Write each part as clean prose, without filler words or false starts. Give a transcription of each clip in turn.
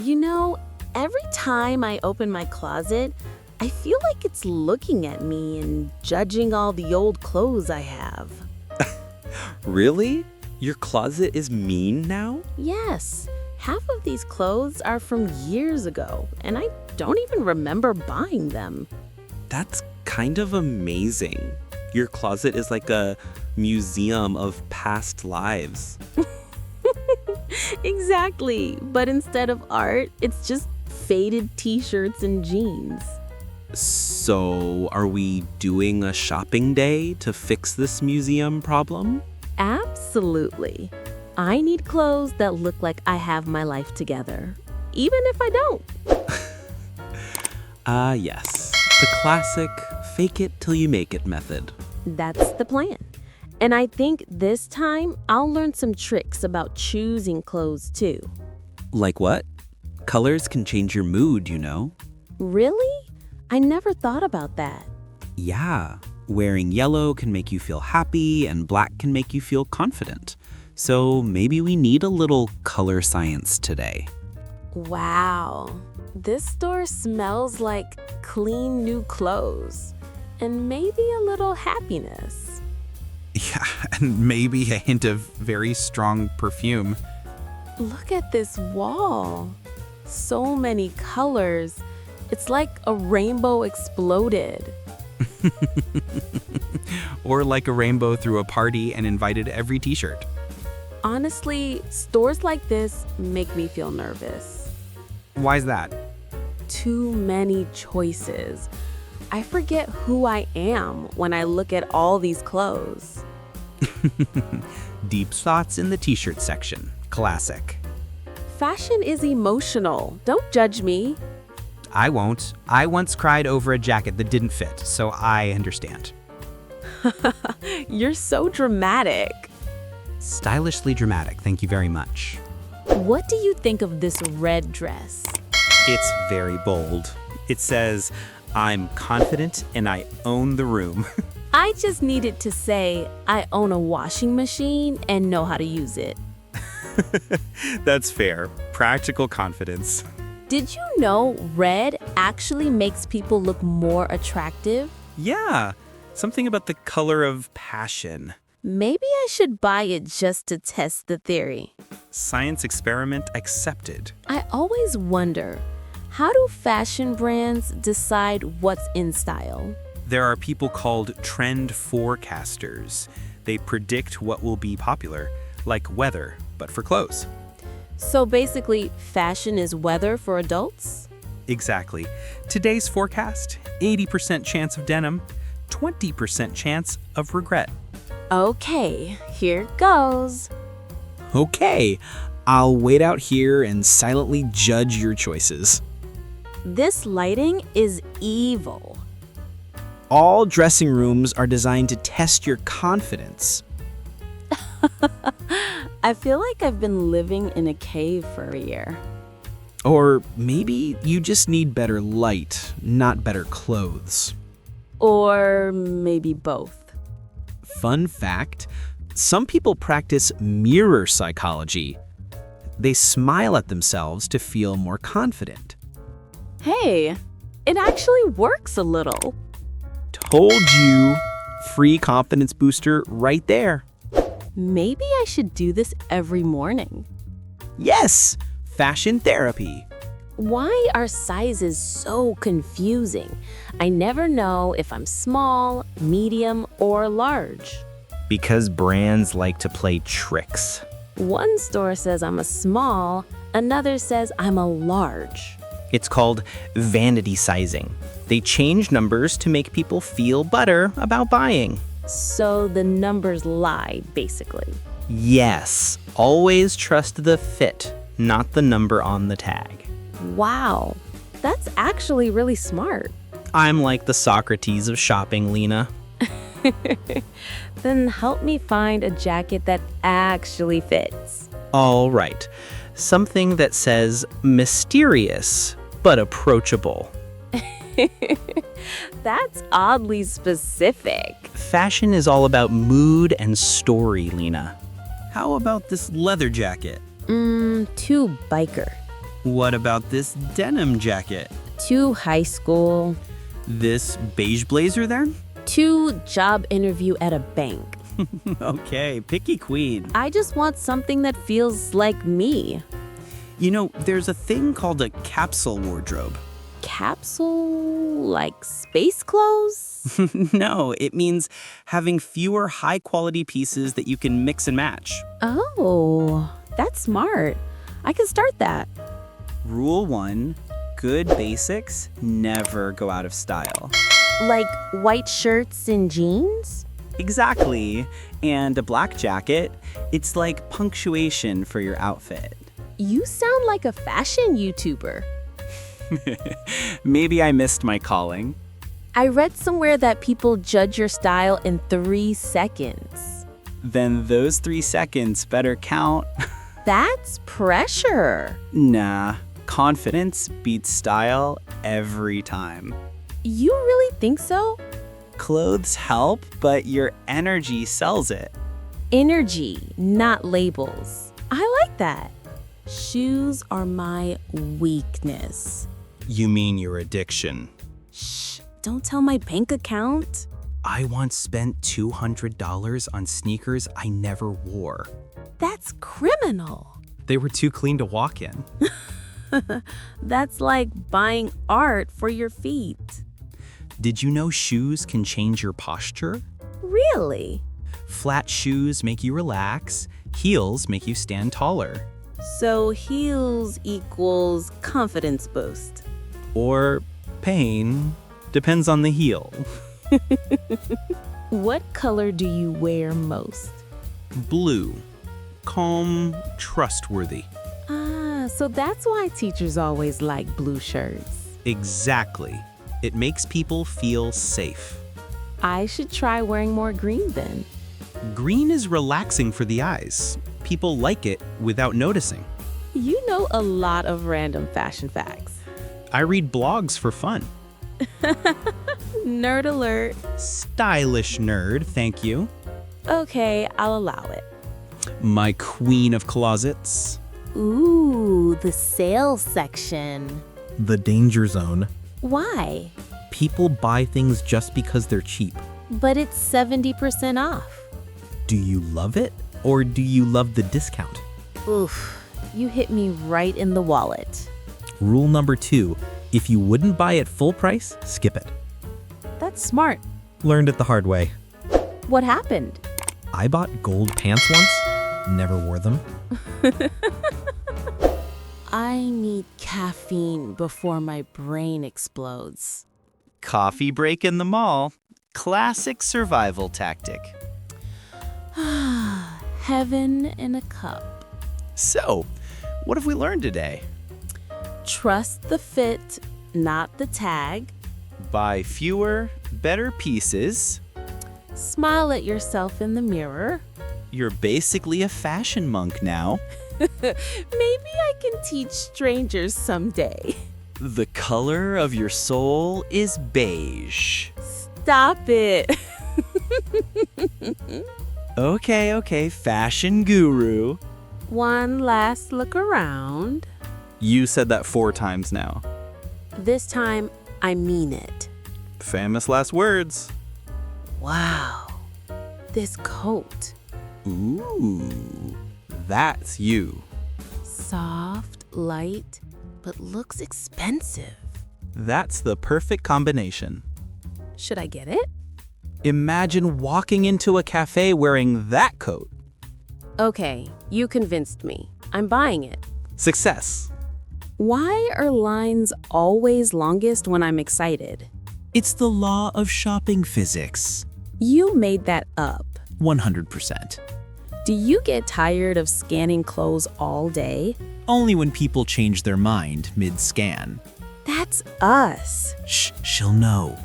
You know, every time I open my closet, I feel like it's looking at me and judging all the old clothes I have. Really? Your closet is mean now? Yes, half of these clothes are from years ago, and I don't even remember buying them. That's kind of amazing. Your closet is like a museum of past lives. Exactly, but instead of art, it's just faded t-shirts and jeans. So, are we doing a shopping day to fix this museum problem? Absolutely. I need clothes that look like I have my life together, even if I don't. Yes. The classic fake it till you make it method. That's the plan. And I think this time I'll learn some tricks about choosing clothes too. Like what? Colors can change your mood, you know? Really? I never thought about that. Yeah. Wearing yellow can make you feel happy and black can make you feel confident. So maybe we need a little color science today. Wow. This store smells like clean new clothes and maybe a little happiness. Yeah, and maybe a hint of very strong perfume. Look at this wall. So many colors. It's like a rainbow exploded. Or like a rainbow threw a party and invited every t-shirt. Honestly, stores like this make me feel nervous. Why's that? Too many choices. I forget who I am when I look at all these clothes. Deep thoughts in the t-shirt section. Classic. Fashion is emotional. Don't judge me. I won't. I once cried over a jacket that didn't fit, so I understand. You're so dramatic. Stylishly dramatic, thank you very much. What do you think of this red dress? It's very bold. It says, I'm confident and I own the room. I just needed to say I own a washing machine and know how to use it. That's fair. Practical confidence. Did you know red actually makes people look more attractive? Yeah, something about the color of passion. Maybe I should buy it just to test the theory. Science experiment accepted. I always wonder, how do fashion brands decide what's in style? There are people called trend forecasters. They predict what will be popular, like weather, but for clothes. So basically, fashion is weather for adults? Exactly. Today's forecast, 80% chance of denim, 20% chance of regret. Okay, here goes. Okay, I'll wait out here and silently judge your choices. This lighting is evil. All dressing rooms are designed to test your confidence. I feel like I've been living in a cave for a year. Or maybe you just need better light, not better clothes. Or maybe both. Fun fact, some people practice mirror psychology. They smile at themselves to feel more confident. Hey, it actually works a little. Told you, free confidence booster right there. Maybe I should do this every morning. Yes, fashion therapy. Why are sizes so confusing? I never know if I'm small, medium, or large. Because brands like to play tricks. One store says I'm a small, another says I'm a large. It's called vanity sizing. They change numbers to make people feel better about buying. So the numbers lie, basically. Yes, always trust the fit, not the number on the tag. Wow, that's actually really smart. I'm like the Socrates of shopping, Lena. Then help me find a jacket that actually fits. All right, something that says mysterious but approachable. That's oddly specific. Fashion is all about mood and story, Lena. How about this leather jacket? Too biker. What about this denim jacket? Too high school. This beige blazer there? Too job interview at a bank. Okay, picky queen. I just want something that feels like me. You know, there's a thing called a capsule wardrobe. Capsule, like space clothes? No, it means having fewer high-quality pieces that you can mix and match. Oh, that's smart. I can start that. Rule 1, good basics never go out of style. Like white shirts and jeans? Exactly. And a black jacket, it's like punctuation for your outfit. You sound like a fashion YouTuber. Maybe I missed my calling. I read somewhere that people judge your style in 3 seconds. Then those 3 seconds better count. That's pressure. Nah, confidence beats style every time. You really think so? Clothes help, but your energy sells it. Energy, not labels. I like that. Shoes are my weakness. You mean your addiction? Shh, don't tell my bank account. I once spent $200 on sneakers I never wore. That's criminal. They were too clean to walk in. That's like buying art for your feet. Did you know shoes can change your posture? Really? Flat shoes make you relax, heels make you stand taller. So heels equals confidence boost. Or pain, depends on the heel. What color do you wear most? Blue, calm, trustworthy. Ah, so that's why teachers always like blue shirts. Exactly. It makes people feel safe. I should try wearing more green then. Green is relaxing for the eyes. People like it without noticing. You know a lot of random fashion facts. I read blogs for fun. Nerd alert. Stylish nerd, thank you. Okay, I'll allow it. My queen of closets. Ooh, the sales section. The danger zone. Why? People buy things just because they're cheap. But it's 70% off. Do you love it, or do you love the discount? Oof, you hit me right in the wallet. Rule number 2, if you wouldn't buy it full price, skip it. That's smart. Learned it the hard way. What happened? I bought gold pants once, never wore them. I need caffeine before my brain explodes. Coffee break in the mall. Classic survival tactic. Heaven in a cup. So, what have we learned today? Trust the fit, not the tag. Buy fewer, better pieces. Smile at yourself in the mirror. You're basically a fashion monk now. Maybe I can teach strangers someday. The color of your soul is beige. Stop it. Okay, fashion guru. One last look around. You said that 4 times now. This time, I mean it. Famous last words. Wow. This coat. Ooh, that's you. Soft, light, but looks expensive. That's the perfect combination. Should I get it? Imagine walking into a cafe wearing that coat. Okay, you convinced me. I'm buying it. Success. Why are lines always longest when I'm excited? It's the law of shopping physics. You made that up. 100%. Do you get tired of scanning clothes all day? Only when people change their mind mid-scan. That's us. Shh, she'll know.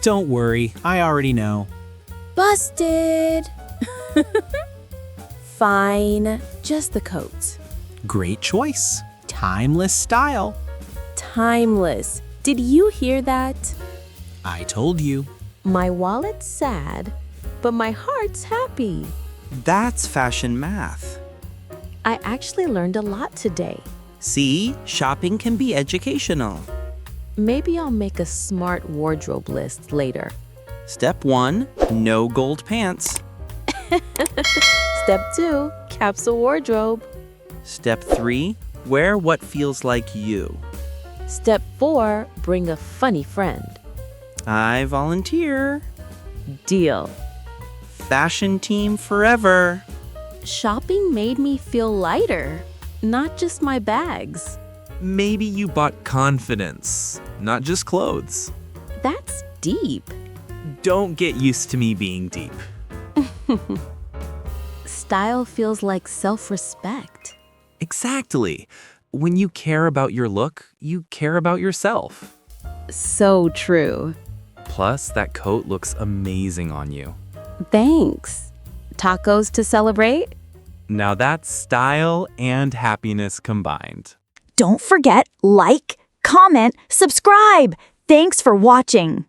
Don't worry, I already know. Busted. Fine, just the coat. Great choice. Timeless style. Timeless. Did you hear that? I told you. My wallet's sad, but my heart's happy. That's fashion math. I actually learned a lot today. See, shopping can be educational. Maybe I'll make a smart wardrobe list later. Step 1, no gold pants. Step 2, capsule wardrobe. Step 3, wear what feels like you. Step 4, bring a funny friend. I volunteer. Deal. Fashion team forever. Shopping made me feel lighter, not just my bags. Maybe you bought confidence, not just clothes. That's deep. Don't get used to me being deep. Style feels like self-respect. Exactly. When you care about your look, you care about yourself. So true. Plus, that coat looks amazing on you. Thanks. Tacos to celebrate? Now that's style and happiness combined. Don't forget, like, comment, subscribe. Thanks for watching.